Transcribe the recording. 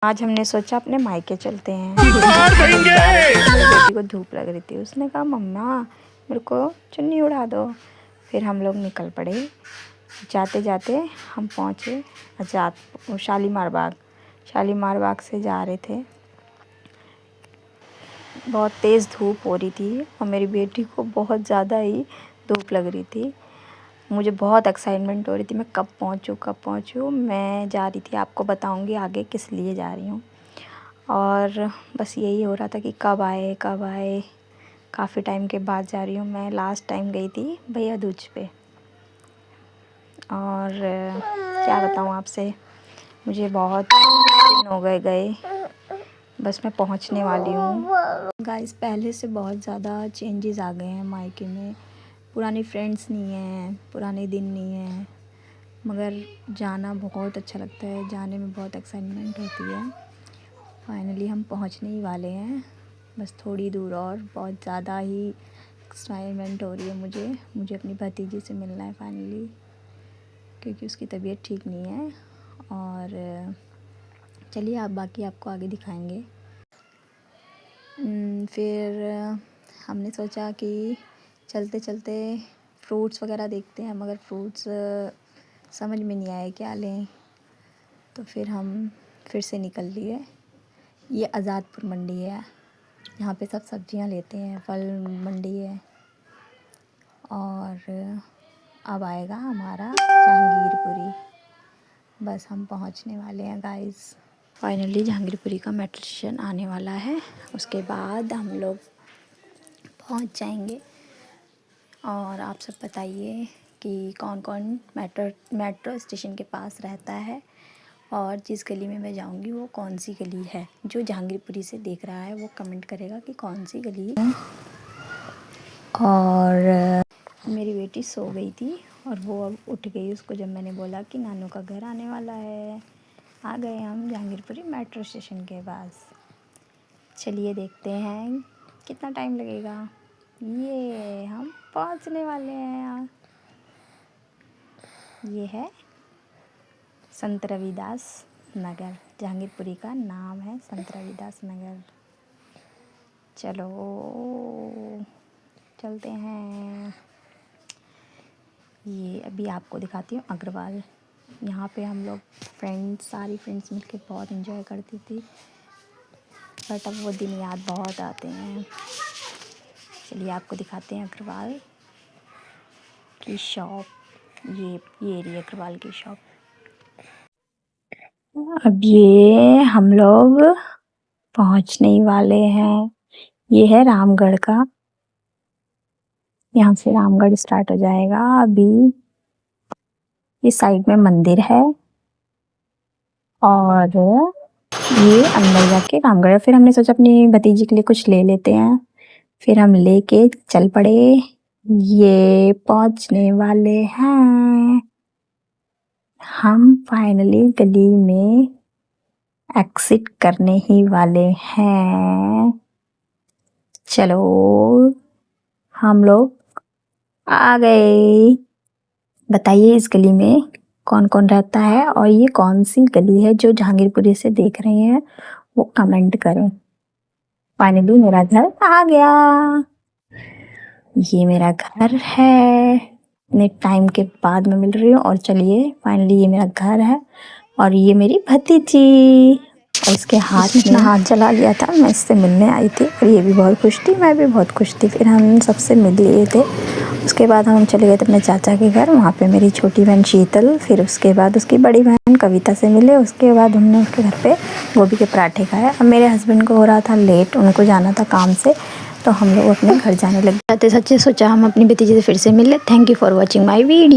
आज हमने सोचा अपने मायके चलते हैं। बेटी को धूप लग रही थी, उसने कहा मम्मा मेरे को चुन्नी उड़ा दो। फिर हम लोग निकल पड़े। जाते जाते हम पहुँचे शालीमार बाग से जा रहे थे। बहुत तेज़ धूप हो रही थी और मेरी बेटी को बहुत ज़्यादा ही धूप लग रही थी। मुझे बहुत एक्साइटमेंट हो रही थी, मैं कब पहुँचूँ। मैं जा रही थी, आपको बताऊंगी आगे किस लिए जा रही हूँ। और बस यही हो रहा था कि कब आए। काफ़ी टाइम के बाद जा रही हूँ। मैं लास्ट टाइम गई थी भैया दूज पे। और क्या बताऊँ आपसे, मुझे बहुत दिन हो गए। बस मैं पहुँचने वाली हूँ। गाइस, पहले से बहुत ज़्यादा चेंजेस आ गए हैं मायके में। पुराने फ्रेंड्स नहीं हैं, पुराने दिन नहीं हैं, मगर जाना बहुत अच्छा लगता है। जाने में बहुत एक्साइटमेंट होती है। फाइनली हम पहुंचने ही वाले हैं, बस थोड़ी दूर और। बहुत ज़्यादा ही एक्साइटमेंट हो रही है मुझे अपनी भतीजी से मिलना है फाइनली, क्योंकि उसकी तबीयत ठीक नहीं है। और चलिए आप बाकी आपको आगे दिखाएंगे। फिर हमने सोचा कि चलते चलते फ्रूट्स वगैरह देखते हैं, मगर फ्रूट्स समझ में नहीं आए क्या लें। तो फिर हम फिर से निकल लिए। ये आज़ादपुर मंडी है, यहाँ पे सब सब्जियां लेते हैं। फल मंडी है। और अब आएगा हमारा जहांगीरपुरी। बस हम पहुँचने वाले हैं गाइस। फाइनली जहांगीरपुरी का मेट्रो स्टेशन आने वाला है, उसके बाद हम लोग पहुँच जाएंगे। और आप सब बताइए कि कौन कौन मेट्रो स्टेशन के पास रहता है, और जिस गली में मैं जाऊंगी वो कौन सी गली है। जो जहांगीरपुरी से देख रहा है वो कमेंट करेगा कि कौन सी गली है। और मेरी बेटी सो गई थी और वो अब उठ गई। उसको जब मैंने बोला कि नानू का घर आने वाला है। आ गए हम जहांगीरपुरी मेट्रो स्टेशन के पास। चलिए देखते हैं कितना टाइम लगेगा। ये हम पहुंचने वाले हैं यहाँ। ये है संत रविदास नगर। जहांगीरपुरी का नाम है संत रविदास नगर। चलो चलते हैं। ये अभी आपको दिखाती हूँ अग्रवाल। यहाँ पे हम लोग सारी फ्रेंड्स मिलके बहुत एंजॉय करती थी, बट अब वो दिन याद बहुत आते हैं। चलिए आपको दिखाते हैं अग्रवाल की शॉप। ये रही अग्रवाल की शॉप। अब ये हम लोग पहुंचने ही वाले हैं। ये है रामगढ़ का। यहाँ से रामगढ़ स्टार्ट हो जाएगा। अभी इस साइड में मंदिर है और ये अंदर जाके रामगढ़। फिर हमने सोचा अपनी भतीजी के लिए कुछ ले लेते हैं। फिर हम लेके चल पड़े। ये पहुंचने वाले हैं। हम फाइनली गली में एग्जिट करने ही वाले हैं। चलो हम लोग आ गए। बताइए इस गली में कौन कौन रहता है और ये कौन सी गली है जो जहांगीरपुरी से देख रहे हैं, वो कमेंट करें। फाइनली मेरा घर आ गया। ये मेरा घर है। इतने टाइम के बाद मैं मिल रही हूँ। और चलिए फाइनली ये मेरा घर है और ये मेरी भतीजी। और इसके हाथ में हाथ जला लिया था। मैं इससे मिलने आई थी और ये भी बहुत खुश थी, मैं भी बहुत खुश थी। फिर हम सबसे मिल लिए थे। उसके बाद हम चले गए थे अपने चाचा के घर। वहाँ पे मेरी छोटी बहन शीतल, फिर उसके बाद उसकी बड़ी बहन कविता से मिले। उसके बाद हमने उसके घर पे गोभी के पराठे खाए। अब मेरे हस्बैंड को हो रहा था लेट, उनको जाना था काम से, तो हम लोग अपने घर जाने लगे। सच्चे सोचा हम अपनी भतीजी से फिर से मिले। Thank you for watching my video.